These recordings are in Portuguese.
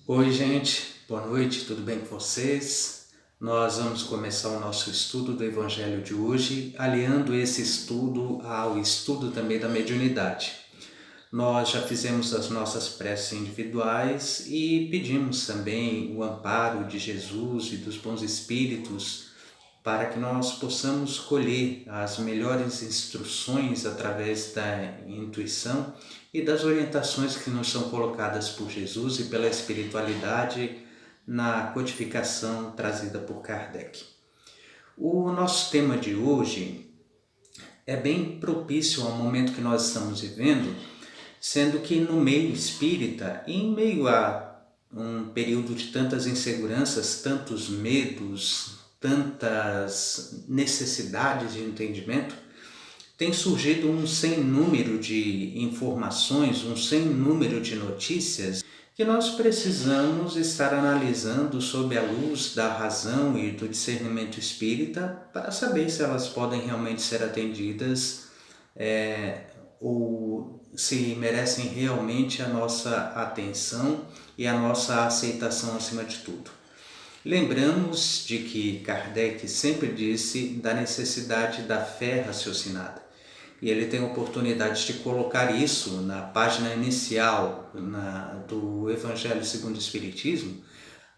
Oi, gente, boa noite, tudo bem com vocês? Nós vamos começar o nosso estudo do Evangelho de hoje, aliando esse estudo ao estudo também da mediunidade. Nós já fizemos as nossas preces individuais e pedimos também o amparo de Jesus e dos bons espíritos para que nós possamos colher as melhores instruções através da intuição e das orientações que nos são colocadas por Jesus e pela espiritualidade na codificação trazida por Kardec. O nosso tema de hoje é bem propício ao momento que nós estamos vivendo, sendo que no meio espírita, em meio a um período de tantas inseguranças, tantos medos, tantas necessidades de entendimento, tem surgido um sem número de informações, um sem número de notícias que nós precisamos estar analisando sob a luz da razão e do discernimento espírita para saber se elas podem realmente ser atendidas ou se merecem realmente a nossa atenção e a nossa aceitação acima de tudo. Lembramos de que Kardec sempre disse da necessidade da fé raciocinada. E ele tem a oportunidade de colocar isso na página inicial do Evangelho segundo o Espiritismo,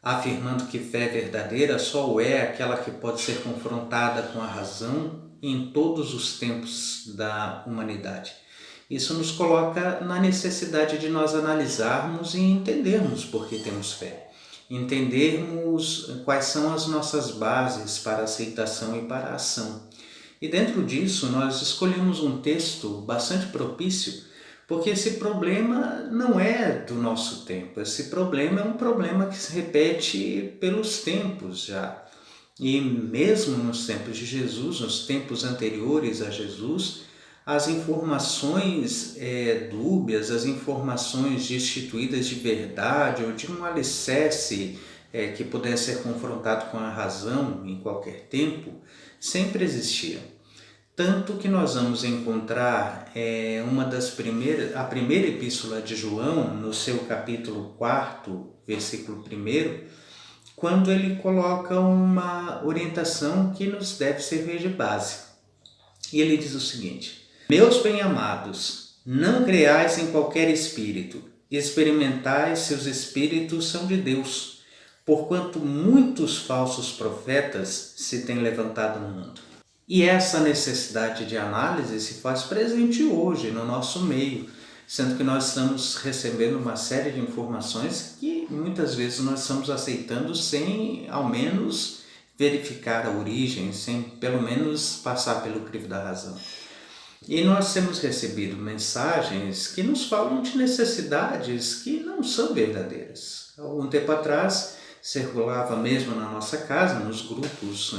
afirmando que fé verdadeira só é aquela que pode ser confrontada com a razão em todos os tempos da humanidade. Isso nos coloca na necessidade de nós analisarmos e entendermos por que temos fé. Entendermos quais são as nossas bases para a aceitação e para a ação. E dentro disso nós escolhemos um texto bastante propício, porque esse problema não é do nosso tempo, esse problema é um problema que se repete pelos tempos já. E mesmo nos tempos de Jesus, nos tempos anteriores a Jesus, as informações dúbias, as informações destituídas de verdade ou de um alicerce que pudesse ser confrontado com a razão em qualquer tempo, sempre existiam. Tanto que nós vamos encontrar a primeira epístola de João, no seu capítulo 4, versículo 1, quando ele coloca uma orientação que nos deve servir de base. E ele diz o seguinte: meus bem-amados, não creais em qualquer espírito, experimentai se os espíritos são de Deus, porquanto muitos falsos profetas se têm levantado no mundo. E essa necessidade de análise se faz presente hoje no nosso meio, sendo que nós estamos recebendo uma série de informações que muitas vezes nós estamos aceitando sem ao menos verificar a origem, sem pelo menos passar pelo crivo da razão. E nós temos recebido mensagens que nos falam de necessidades que não são verdadeiras. Algum tempo atrás circulava mesmo na nossa casa, nos grupos,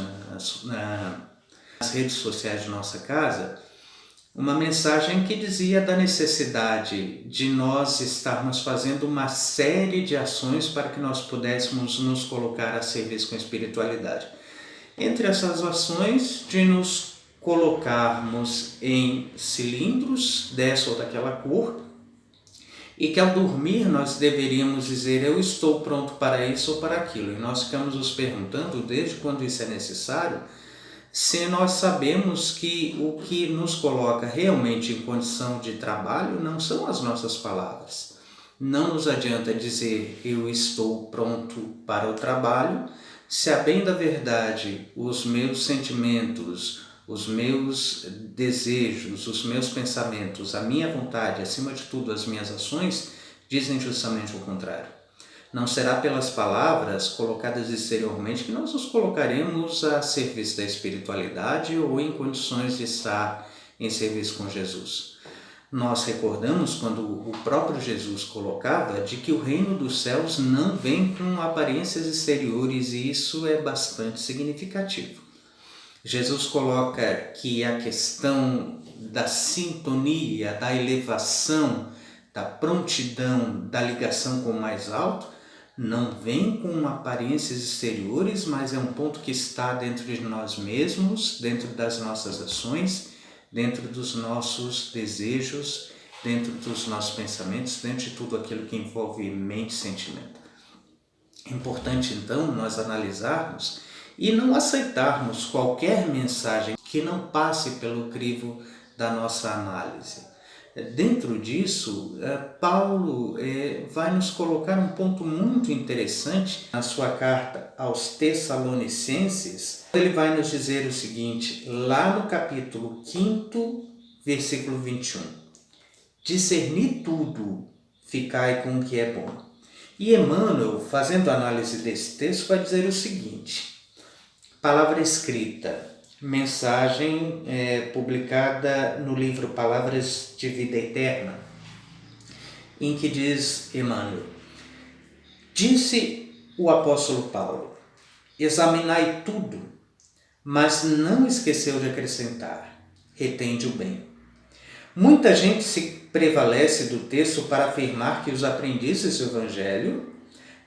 nas redes sociais de nossa casa, uma mensagem que dizia da necessidade de nós estarmos fazendo uma série de ações para que nós pudéssemos nos colocar a serviço com a espiritualidade. Entre essas ações, de nos colocarmos em cilindros dessa ou daquela cor, e que ao dormir nós deveríamos dizer: eu estou pronto para isso ou para aquilo. E nós ficamos nos perguntando, desde quando isso é necessário, se nós sabemos que o que nos coloca realmente em condição de trabalho não são as nossas palavras. Não nos adianta dizer eu estou pronto para o trabalho, se a bem da verdade os meus sentimentos, os meus desejos, os meus pensamentos, a minha vontade, acima de tudo as minhas ações, dizem justamente o contrário. Não será pelas palavras colocadas exteriormente que nós nos colocaremos a serviço da espiritualidade ou em condições de estar em serviço com Jesus. Nós recordamos quando o próprio Jesus colocava de que o reino dos céus não vem com aparências exteriores, e isso é bastante significativo. Jesus coloca que a questão da sintonia, da elevação, da prontidão, da ligação com o mais alto, não vem com aparências exteriores, mas é um ponto que está dentro de nós mesmos, dentro das nossas ações, dentro dos nossos desejos, dentro dos nossos pensamentos, dentro de tudo aquilo que envolve mente e sentimento. É importante então nós analisarmos e não aceitarmos qualquer mensagem que não passe pelo crivo da nossa análise. Dentro disso, Paulo vai nos colocar um ponto muito interessante na sua carta aos Tessalonicenses. Ele vai nos dizer o seguinte, lá no capítulo 5, versículo 21. Discernir tudo, ficai com o que é bom. E Emmanuel, fazendo análise desse texto, vai dizer o seguinte, palavra escrita, mensagem publicada no livro Palavras de Vida Eterna, em que diz Emmanuel, disse o apóstolo Paulo, examinai tudo, mas não esqueceu de acrescentar, retende o bem. Muita gente se prevalece do texto para afirmar que os aprendizes do Evangelho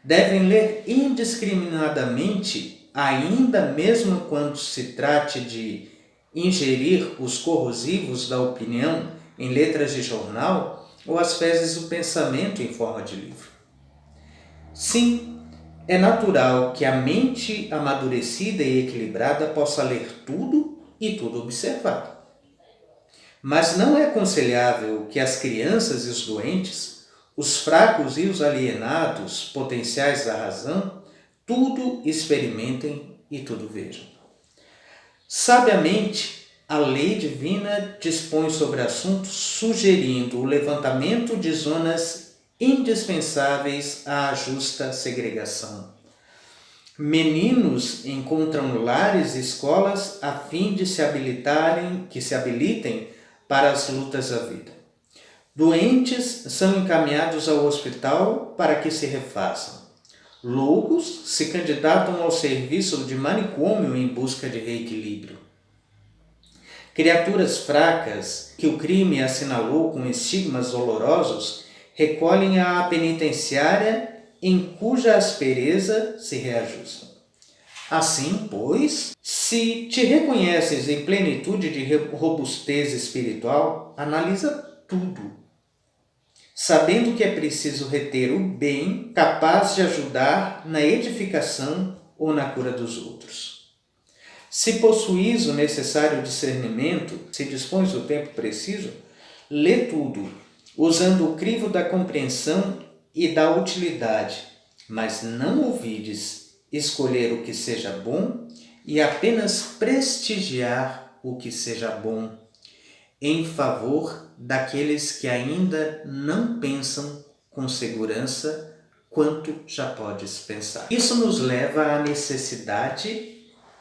devem ler indiscriminadamente, ainda mesmo quando se trate de ingerir os corrosivos da opinião em letras de jornal ou as fezes do pensamento em forma de livro. Sim, é natural que a mente amadurecida e equilibrada possa ler tudo e tudo observar. Mas não é aconselhável que as crianças e os doentes, os fracos e os alienados, potenciais da razão, tudo experimentem e tudo vejam. Sabiamente, a lei divina dispõe sobre assuntos sugerindo o levantamento de zonas indispensáveis à justa segregação. Meninos encontram lares e escolas a fim de se habilitem para as lutas da vida. Doentes são encaminhados ao hospital para que se refaçam. Loucos se candidatam ao serviço de manicômio em busca de reequilíbrio. Criaturas fracas, que o crime assinalou com estigmas dolorosos, recolhem à penitenciária em cuja aspereza se reajustam. Assim, pois, se te reconheces em plenitude de robustez espiritual, analisa tudo, sabendo que é preciso reter o bem capaz de ajudar na edificação ou na cura dos outros. Se possuís o necessário discernimento, se dispões do tempo preciso, lê tudo, usando o crivo da compreensão e da utilidade, mas não ouvides escolher o que seja bom e apenas prestigiar o que seja bom, em favor daqueles que ainda não pensam com segurança quanto já podes pensar. Isso nos leva à necessidade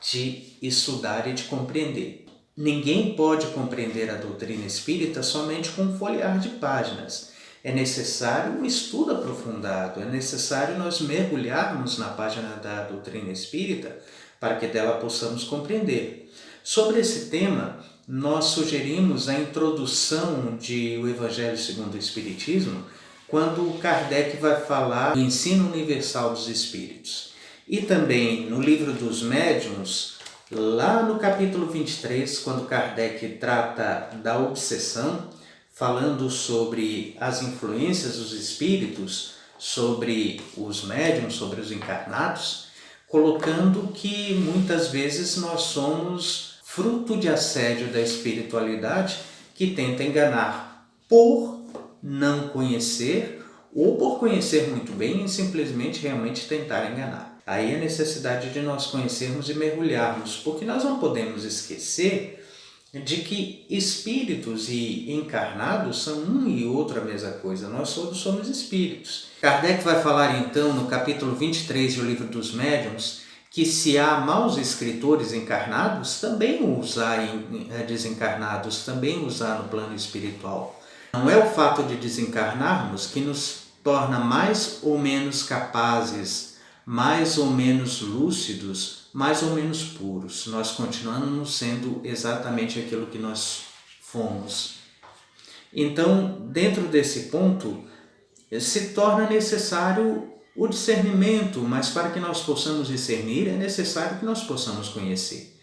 de estudar e de compreender. Ninguém pode compreender a doutrina espírita somente com um folhear de páginas. É necessário um estudo aprofundado, é necessário nós mergulharmos na página da doutrina espírita para que dela possamos compreender. Sobre esse tema, nós sugerimos a introdução de O Evangelho segundo o Espiritismo, quando Kardec vai falar do ensino universal dos espíritos. E também no livro dos médiuns, lá no capítulo 23, quando Kardec trata da obsessão, falando sobre as influências dos espíritos, sobre os médiuns, sobre os encarnados, colocando que muitas vezes nós somos fruto de assédio da espiritualidade que tenta enganar por não conhecer ou por conhecer muito bem e simplesmente realmente tentar enganar. Aí a necessidade de nós conhecermos e mergulharmos, porque nós não podemos esquecer de que espíritos e encarnados são um e outro a mesma coisa. Nós todos somos espíritos. Kardec vai falar então no capítulo 23 do Livro dos Médiuns que se há maus escritores encarnados, também os há desencarnados, também os há no plano espiritual. Não é o fato de desencarnarmos que nos torna mais ou menos capazes, mais ou menos lúcidos, mais ou menos puros. Nós continuamos sendo exatamente aquilo que nós fomos. Então, dentro desse ponto, se torna necessário o discernimento, mas para que nós possamos discernir, é necessário que nós possamos conhecer.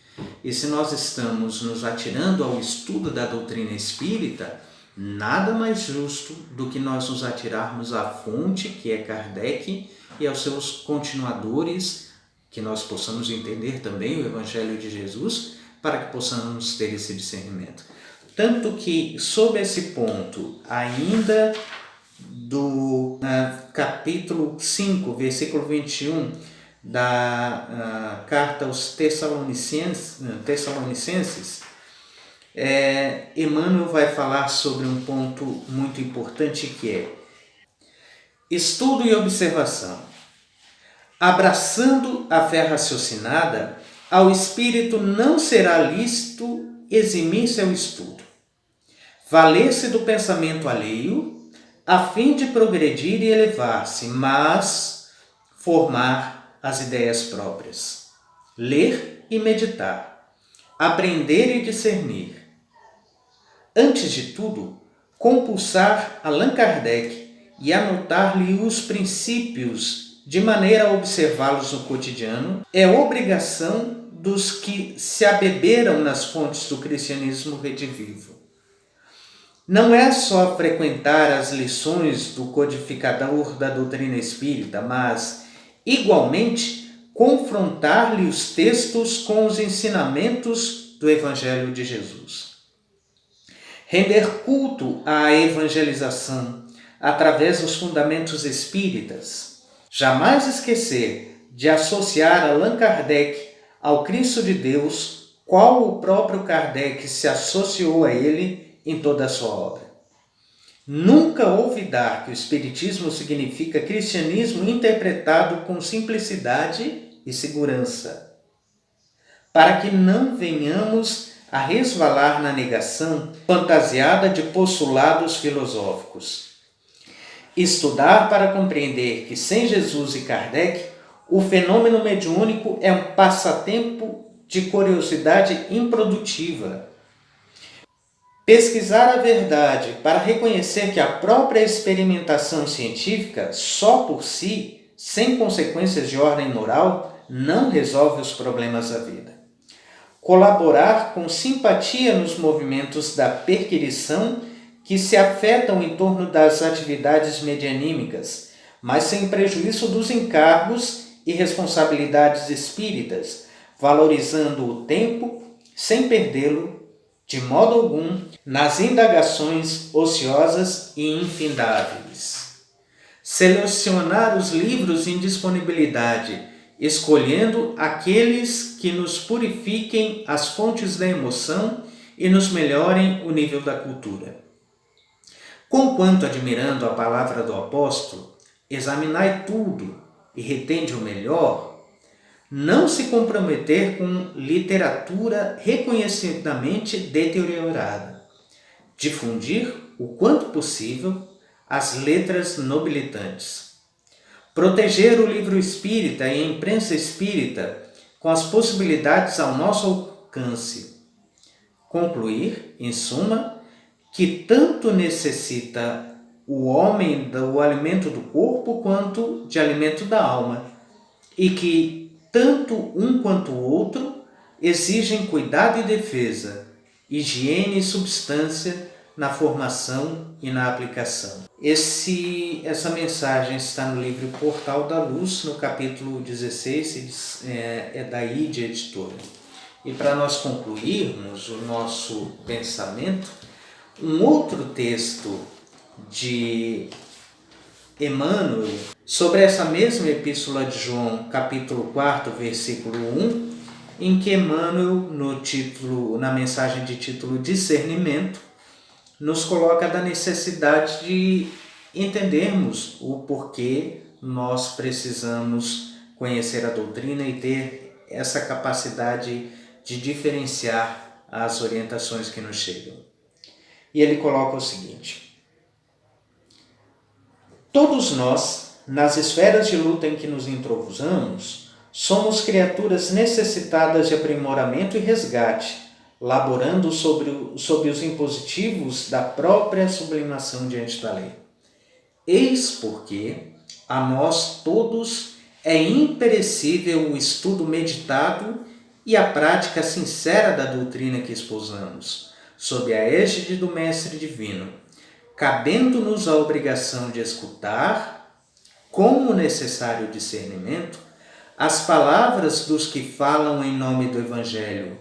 E se nós estamos nos atirando ao estudo da doutrina espírita, nada mais justo do que nós nos atirarmos à fonte, que é Kardec, e aos seus continuadores, que nós possamos entender também o Evangelho de Jesus, para que possamos ter esse discernimento. Tanto que, sob esse ponto, ainda do capítulo 5, versículo 21, da carta aos Tessalonicenses, Emmanuel vai falar sobre um ponto muito importante que é estudo e observação. Abraçando a fé raciocinada, ao espírito não será lícito eximir-se ao estudo, valer-se do pensamento alheio, a fim de progredir e elevar-se, mas formar as ideias próprias, ler e meditar, aprender e discernir. Antes de tudo, compulsar Allan Kardec e anotar-lhe os princípios de maneira a observá-los no cotidiano é obrigação dos que se abeberam nas fontes do cristianismo redivivo. Não é só frequentar as lições do codificador da doutrina espírita, mas, igualmente, confrontar-lhe os textos com os ensinamentos do Evangelho de Jesus. Render culto à evangelização através dos fundamentos espíritas. Jamais esquecer de associar Allan Kardec ao Cristo de Deus, qual o próprio Kardec se associou a ele em toda a sua obra. Nunca olvidar que o Espiritismo significa cristianismo interpretado com simplicidade e segurança, para que não venhamos a resvalar na negação fantasiada de postulados filosóficos. Estudar para compreender que sem Jesus e Kardec, o fenômeno mediúnico é um passatempo de curiosidade improdutiva. Pesquisar a verdade para reconhecer que a própria experimentação científica, só por si, sem consequências de ordem moral, não resolve os problemas da vida. Colaborar com simpatia nos movimentos da perquirição que se afetam em torno das atividades medianímicas, mas sem prejuízo dos encargos e responsabilidades espíritas, valorizando o tempo sem perdê-lo de modo algum nas indagações ociosas e infindáveis. Selecionar os livros em disponibilidade, escolhendo aqueles que nos purifiquem as fontes da emoção e nos melhorem o nível da cultura. Conquanto admirando a palavra do apóstolo, examinai tudo e retende o melhor, não se comprometer com literatura reconhecidamente deteriorada. Difundir, o quanto possível, as letras nobilitantes. Proteger o livro espírita e a imprensa espírita com as possibilidades ao nosso alcance. Concluir, em suma, que tanto necessita o homem do alimento do corpo quanto de alimento da alma, e que tanto um quanto o outro exigem cuidado e defesa, higiene e substância na formação e na aplicação. Essa mensagem está no livro Portal da Luz, no capítulo 16, é da IDE Editora. E para nós concluirmos o nosso pensamento, um outro texto de Emmanuel, sobre essa mesma Epístola de João, capítulo 4, versículo 1, em que Emmanuel, na mensagem de título Discernimento, nos coloca da necessidade de entendermos o porquê nós precisamos conhecer a doutrina e ter essa capacidade de diferenciar as orientações que nos chegam. E ele coloca o seguinte: todos nós, nas esferas de luta em que nos introduzamos, somos criaturas necessitadas de aprimoramento e resgate, laborando sob os impositivos da própria sublimação diante da lei. Eis porque a nós todos é imperecível o estudo meditado e a prática sincera da doutrina que esposamos, sob a égide do Mestre Divino, cabendo-nos a obrigação de escutar, como necessário discernimento, as palavras dos que falam em nome do Evangelho,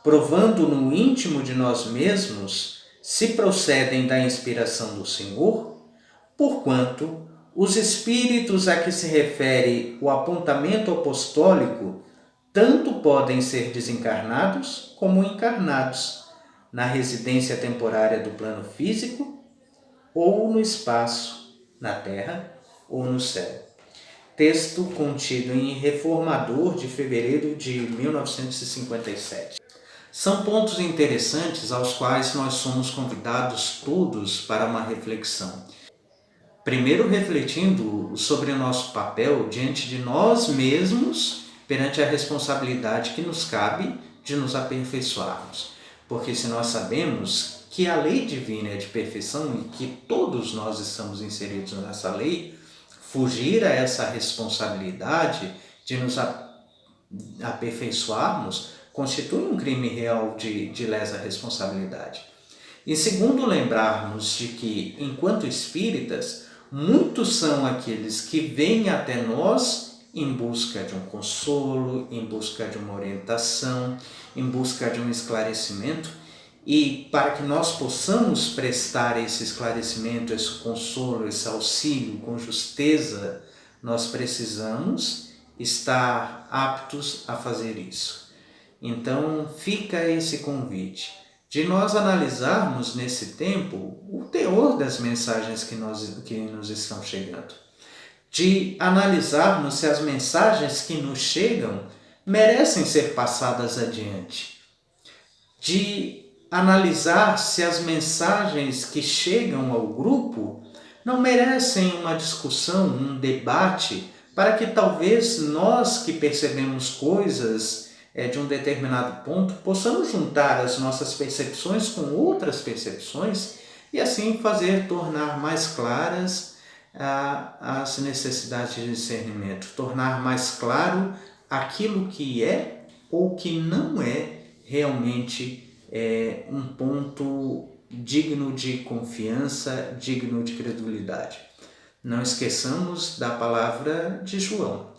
provando no íntimo de nós mesmos se procedem da inspiração do Senhor, porquanto os espíritos a que se refere o apontamento apostólico tanto podem ser desencarnados como encarnados, na residência temporária do plano físico ou no espaço, na terra ou no céu. Texto contido em Reformador de fevereiro de 1957. São pontos interessantes aos quais nós somos convidados todos para uma reflexão. Primeiro, refletindo sobre o nosso papel diante de nós mesmos perante a responsabilidade que nos cabe de nos aperfeiçoarmos. Porque se nós sabemos que a lei divina é de perfeição e que todos nós estamos inseridos nessa lei, fugir a essa responsabilidade de nos aperfeiçoarmos constitui um crime real de lesa responsabilidade. E segundo, lembrarmos de que, enquanto espíritas, muitos são aqueles que vêm até nós em busca de um consolo, em busca de uma orientação, em busca de um esclarecimento, e para que nós possamos prestar esse esclarecimento, esse consolo, esse auxílio com justeza, nós precisamos estar aptos a fazer isso. Então fica esse convite de nós analisarmos nesse tempo o teor das mensagens que nos estão chegando, de analisarmos se as mensagens que nos chegam merecem ser passadas adiante, de analisar se as mensagens que chegam ao grupo não merecem uma discussão, um debate, para que talvez nós que percebemos coisas de um determinado ponto possamos juntar as nossas percepções com outras percepções e assim tornar mais claras as necessidades de discernimento, tornar mais claro aquilo que é ou que não é realmente um ponto digno de confiança, digno de credulidade. Não esqueçamos da palavra de João.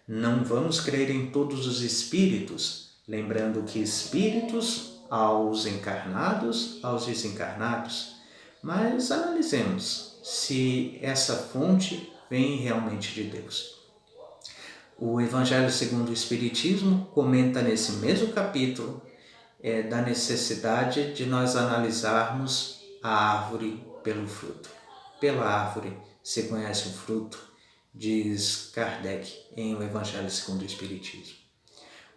Não vamos crer em todos os espíritos, lembrando que espíritos aos encarnados, aos desencarnados. Mas analisemos se essa fonte vem realmente de Deus. O Evangelho segundo o Espiritismo comenta nesse mesmo capítulo da necessidade de nós analisarmos a árvore pelo fruto. Pela árvore se conhece o fruto, diz Kardec em O Evangelho segundo o Espiritismo.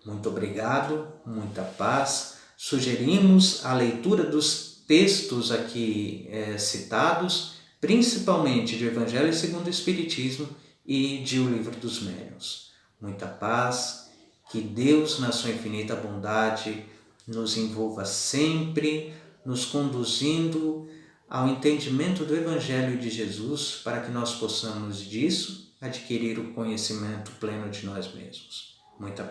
Muito obrigado, muita paz. Sugerimos a leitura dos textos aqui citados, principalmente do Evangelho segundo o Espiritismo e de O Livro dos Médiuns. Muita paz, que Deus, na sua infinita bondade, nos envolva sempre, nos conduzindo ao entendimento do Evangelho de Jesus, para que nós possamos disso adquirir o conhecimento pleno de nós mesmos. Muita paz.